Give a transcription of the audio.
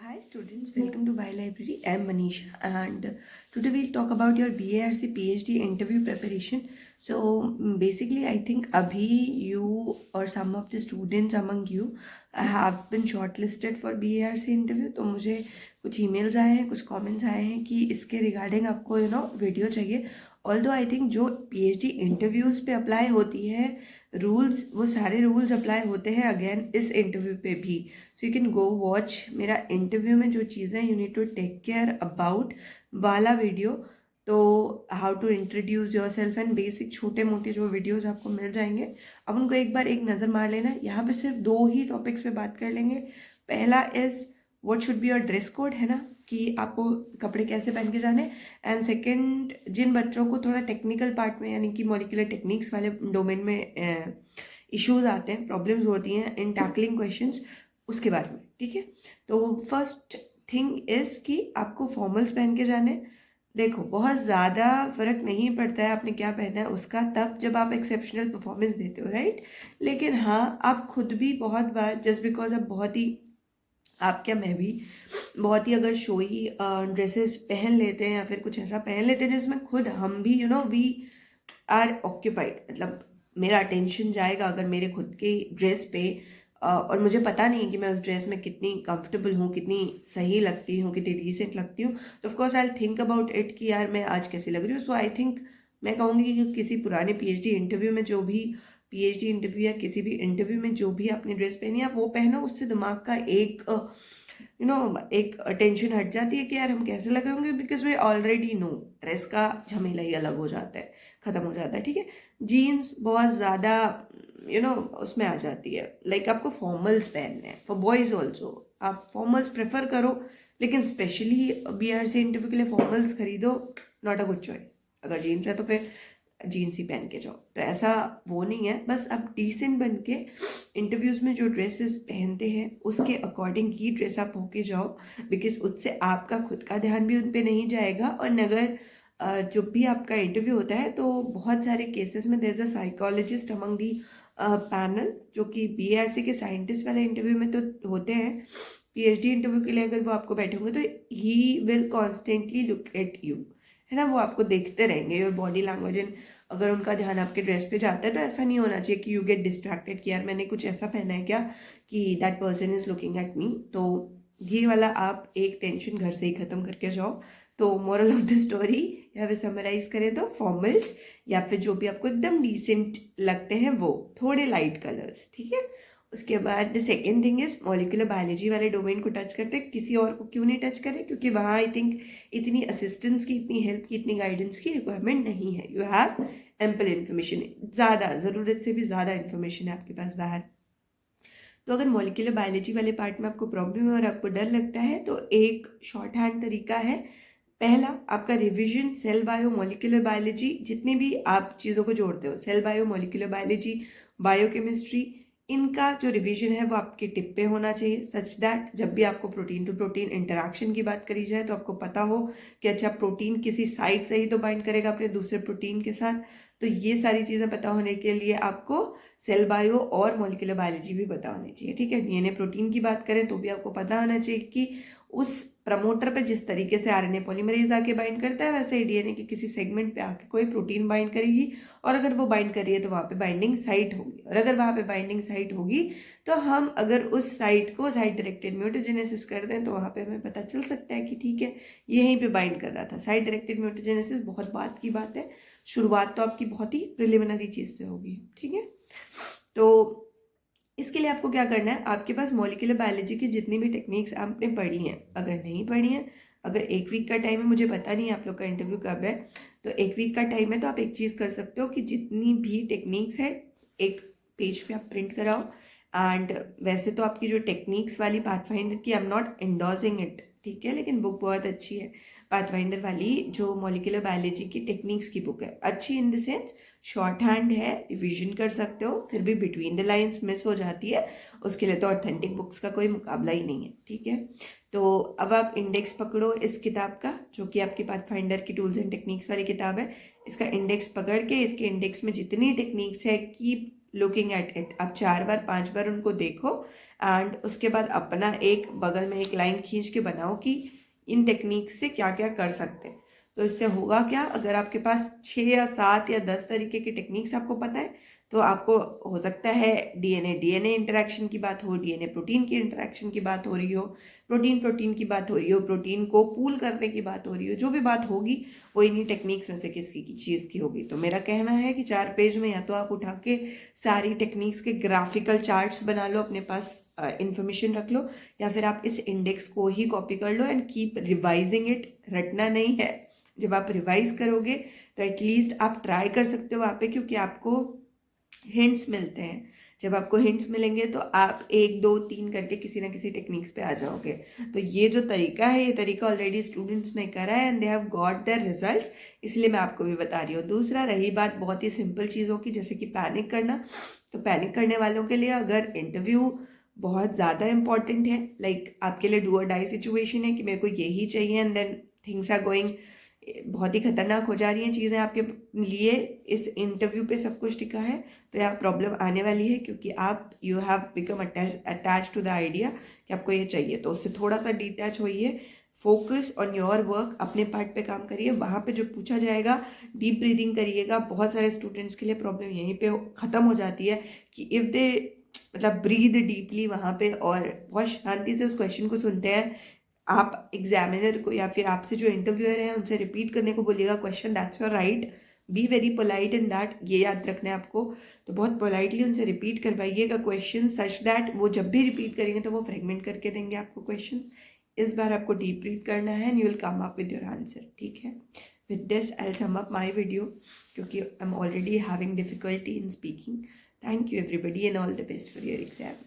Hi students, welcome to Bio Library. I am Manisha and today we'll talk about your BARC PhD interview preparation. Basically I think abhi you or some of the students among you have been shortlisted for BARC interview. तो मुझे कुछ emails आए हैं, कुछ comments आए हैं कि इसके regarding आपको वीडियो चाहिए. ऑल्दो आई थिंक जो PhD इंटरव्यूज़ पे अप्लाई होती है रूल्स, वो सारे रूल्स अप्लाई होते हैं अगेन इस इंटरव्यू पे भी. So you can go watch मेरा इंटरव्यू में जो चीज़ें you need to take care about वाला वीडियो. तो how to introduce yourself and basic छोटे मोटे जो वीडियोस आपको मिल जाएंगे, अब उनको एक बार एक नज़र मार लेना. यहाँ पे सिर्फ 2 ही टॉपिक्स पे बात कर लेंगे. पहला is what should be your dress code, है ना, कि आपको कपड़े कैसे पहन के जाने. एंड सेकेंड, जिन बच्चों को थोड़ा टेक्निकल पार्ट में यानी कि मॉलिक्यूलर टेक्निक्स वाले डोमेन में इश्यूज आते हैं, प्रॉब्लम्स होती हैं इन टैकलिंग क्वेश्चंस, उसके बारे में. ठीक है, तो फर्स्ट थिंग इज़ कि आपको फॉर्मल्स पहन के जाने. देखो, बहुत ज़्यादा फ़र्क नहीं पड़ता है आपने क्या पहना है उसका, तब जब आप एक्सेप्शनल परफॉर्मेंस देते हो, राइट. लेकिन हाँ, आप खुद भी बहुत बार जस्ट बिकॉज आप बहुत ही, आप क्या मैं भी बहुत ही अगर शोई ड्रेसेस पहन लेते हैं या फिर कुछ ऐसा पहन लेते हैं जिसमें खुद हम भी वी आर ऑक्यूपाइड, मतलब मेरा अटेंशन जाएगा अगर मेरे खुद की ड्रेस पे और मुझे पता नहीं है कि मैं उस ड्रेस में कितनी कंफर्टेबल हूँ, कितनी सही लगती हूँ, कितनी डिसेंट लगती हूँ. तो of course I think about it कि यार मैं आज कैसी लग रही हूँ. सो आई थिंक मैं कहूँगी कि किसी पुराने PhD इंटरव्यू में जो भी PhD इंटरव्यू या किसी भी इंटरव्यू में जो भी आपने ड्रेस पहनी आप वो पहनो. उससे दिमाग का एक एक टेंशन हट जाती है कि यार हम कैसे लग रहे होंगे, because way already know dress का झमेला ही अलग हो जाता है, ख़त्म हो जाता है. ठीक है, जीन्स बहुत ज़्यादा उसमें आ जाती है. लाइक आपको फॉर्मल्स पहनने हैं फॉर बॉयज़ ऑल्सो, आप फॉर्मल्स प्रेफर करो, लेकिन स्पेशली BRC इंटरव्यू के लिए फॉर्मल्स खरीदो, नॉट अ गुड चॉइस. अगर जीन्स है तो फिर जीन्स ही पहन के जाओ. तो ऐसा वो नहीं है, बस आप डिसेंट बन के इंटरव्यूज़ में जो ड्रेसेस पहनते हैं उसके अकॉर्डिंग ही ड्रेस आप होके जाओ, बिकॉज उससे आपका खुद का ध्यान भी उन पे नहीं जाएगा. और अगर जो भी आपका इंटरव्यू होता है तो बहुत सारे केसेस में there is a psychologist among the panel, जो कि BRC के साइंटिस्ट वाले इंटरव्यू में तो होते हैं. PhD इंटरव्यू के लिए अगर वो आपको बैठे होंगे तो he will constantly look at you, है ना. वो आपको देखते रहेंगे, योर बॉडी लैंग्वेज एंड अगर उनका ध्यान आपके ड्रेस पे जाता है तो ऐसा नहीं होना चाहिए कि यू गेट डिस्ट्रैक्टेड कि यार मैंने कुछ ऐसा पहना है क्या कि that person is looking at me. तो ये वाला आप एक टेंशन घर से ही ख़त्म करके जाओ. तो मोरल ऑफ द स्टोरी या फिर समराइज करें तो फॉर्मल्स या फिर जो भी आपको एकदम डिसेंट लगते हैं वो थोड़े लाइट कलर्स. ठीक है, उसके बाद the second thing is molecular biology वाले डोमेन को टच करते हैं. किसी और को क्यों नहीं टच करें, क्योंकि वहाँ आई थिंक इतनी असिस्टेंस की, इतनी हेल्प की, इतनी गाइडेंस की रिक्वायरमेंट नहीं है. यू हैव एम्पल इन्फॉर्मेशन, ज़्यादा ज़रूरत से भी ज़्यादा इन्फॉर्मेशन है आपके पास बाहर. तो अगर मॉलिक्यूलर बायोलॉजी वाले पार्ट में आपको प्रॉब्लम है और आपको डर लगता है तो एक शॉर्ट हैंड तरीका है. पहला, आपका revision cell bio molecular biology, जितनी भी आप चीज़ों को जोड़ते हो, cell bio molecular biology, biochemistry, इनका जो रिवीजन है वो आपके टिप पे होना चाहिए, सच दैट जब भी आपको प्रोटीन टू प्रोटीन इंटरेक्शन की बात करी जाए तो आपको पता हो कि अच्छा प्रोटीन किसी साइड से ही तो बाइंड करेगा अपने दूसरे प्रोटीन के साथ. तो ये सारी चीज़ें पता होने के लिए आपको सेल बायो और मॉलिक्यूलर बायोलॉजी भी पता होनी चाहिए. ठीक है, DNA प्रोटीन की बात करें तो भी आपको पता होना चाहिए कि उस प्रमोटर पे जिस तरीके से RNA पॉलीमरेज आके बाइंड करता है वैसे ही DNA के किसी सेगमेंट पे आके कोई प्रोटीन बाइंड करेगी, और अगर वो बाइंड कर रही है तो वहाँ पे बाइंडिंग साइट होगी, और अगर वहाँ पे बाइंडिंग साइट होगी तो हम अगर उस साइट को साइट डायरेक्टेड म्यूटाजेनेसिस कर दें तो वहाँ पे हमें पता चल सकता है कि ठीक है यहीं पे बाइंड कर रहा था. साइट डायरेक्टेड म्यूटाजेनेसिस बहुत बात की बात है, शुरुआत तो आपकी बहुत ही प्रिलिमिनरी चीज़ से होगी. ठीक है, तो इसके लिए आपको क्या करना है, आपके पास मॉलिक्यूलर बायोलॉजी की जितनी भी टेक्निक्स आपने पढ़ी हैं, अगर नहीं पढ़ी हैं, अगर 1 वीक का टाइम है, मुझे पता नहीं आप लोग का इंटरव्यू कब है, तो 1 वीक का टाइम है तो आप एक चीज़ कर सकते हो कि जितनी भी टेक्निक्स है एक पेज पे आप प्रिंट कराओ. एंड वैसे तो आपकी जो टेक्निक्स वाली पाथफाइंडर की, I am not endorsing it, ठीक है, लेकिन बुक बहुत अच्छी है. पाथफाइंडर वाली जो मॉलिक्यूलर बायोलॉजी की टेक्निक्स की बुक है, अच्छी in the sense short hand है, रिविजन कर सकते हो, फिर भी बिटवीन द लाइंस मिस हो जाती है, उसके लिए तो ऑथेंटिक बुक्स का कोई मुकाबला ही नहीं है. ठीक है, तो अब आप इंडेक्स पकड़ो इस किताब का, जो कि आपकी पाथफाइंडर की टूल्स एंड टेक्निक्स वाली किताब है. इसका इंडेक्स पकड़ के इसके इंडेक्स में जितनी टेक्निक्स है, कीप लुकिंग एट इट। आप 4 बार 5 बार उनको देखो एंड उसके बाद अपना एक बगल में एक लाइन खींच के बनाओ कि इन टेक्निक से क्या क्या कर सकते हैं। तो इससे होगा क्या, अगर आपके पास 6 या 7 या 10 तरीके की टेक्निक्स आपको पता है तो आपको हो सकता है डीएनए इंटरेक्शन की बात हो, डीएनए प्रोटीन की इंटरेक्शन की बात हो रही हो, प्रोटीन की बात हो रही हो, प्रोटीन को पूल करने की बात हो रही हो, जो भी बात होगी वो इन्हीं टेक्निक्स में से किसी की चीज़ की होगी। तो मेरा कहना है कि 4 पेज में या तो आप उठा के सारी टेक्निक्स के ग्राफिकल चार्ट्स बना लो, अपने पास इंफॉर्मेशन रख लो, या फिर आप इस इंडेक्स को ही कॉपी कर लो एंड कीप रिवाइजिंग इट। रटना नहीं है। जब आप रिवाइज करोगे तो एटलीस्ट आप ट्राई कर सकते हो वहाँ पे, क्योंकि आपको हिंट्स मिलते हैं। जब आपको हिंट्स मिलेंगे तो आप 1 2 3 करके किसी ना किसी टेक्निक्स पे आ जाओगे। तो ये जो तरीका है, ये तरीका ऑलरेडी स्टूडेंट्स ने करा है and they have got their results, इसलिए मैं आपको भी बता रही हूँ। दूसरा, रही बात बहुत ही सिंपल चीज़ों की, जैसे कि पैनिक करना, तो पैनिक करने वालों के लिए अगर इंटरव्यू बहुत ज़्यादा इंपॉर्टेंट है, लाइक आपके लिए डू और डाई सिचुएशन है कि मेरे को यही चाहिए and then things are going, बहुत ही खतरनाक हो जा रही हैं चीज़ें आपके लिए, इस इंटरव्यू पे सब कुछ टिका है, तो यहाँ प्रॉब्लम आने वाली है, क्योंकि आप you have become attach to the idea कि आपको ये चाहिए। तो उससे थोड़ा सा डिटैच होइए, फोकस ऑन योर वर्क, अपने पार्ट पे काम करिए। वहाँ पे जो पूछा जाएगा डीप ब्रीदिंग करिएगा। बहुत सारे स्टूडेंट्स के लिए प्रॉब्लम यहीं पे ख़त्म हो जाती है कि इफ़ दे मतलब ब्रीद डीपली वहाँ पे और बहुत शांति से उस क्वेश्चन को सुनते हैं, आप एग्जामिनर को या फिर आपसे जो इंटरव्यूअर है उनसे रिपीट करने को बोलिएगा question, that's your right, be very polite in that, ये याद रखना है आपको। तो बहुत पोलाइटली उनसे रिपीट करवाइएगा क्वेश्चन, सच दैट वो जब भी रिपीट करेंगे तो वो फ्रेगमेंट करके देंगे आपको क्वेश्चन। इस बार आपको डीप रीड करना है and you will come up with your answer, ठीक है। With this I will sum up my video, क्योंकि I am already having difficulty in speaking. Thank you everybody and all the best for your exam.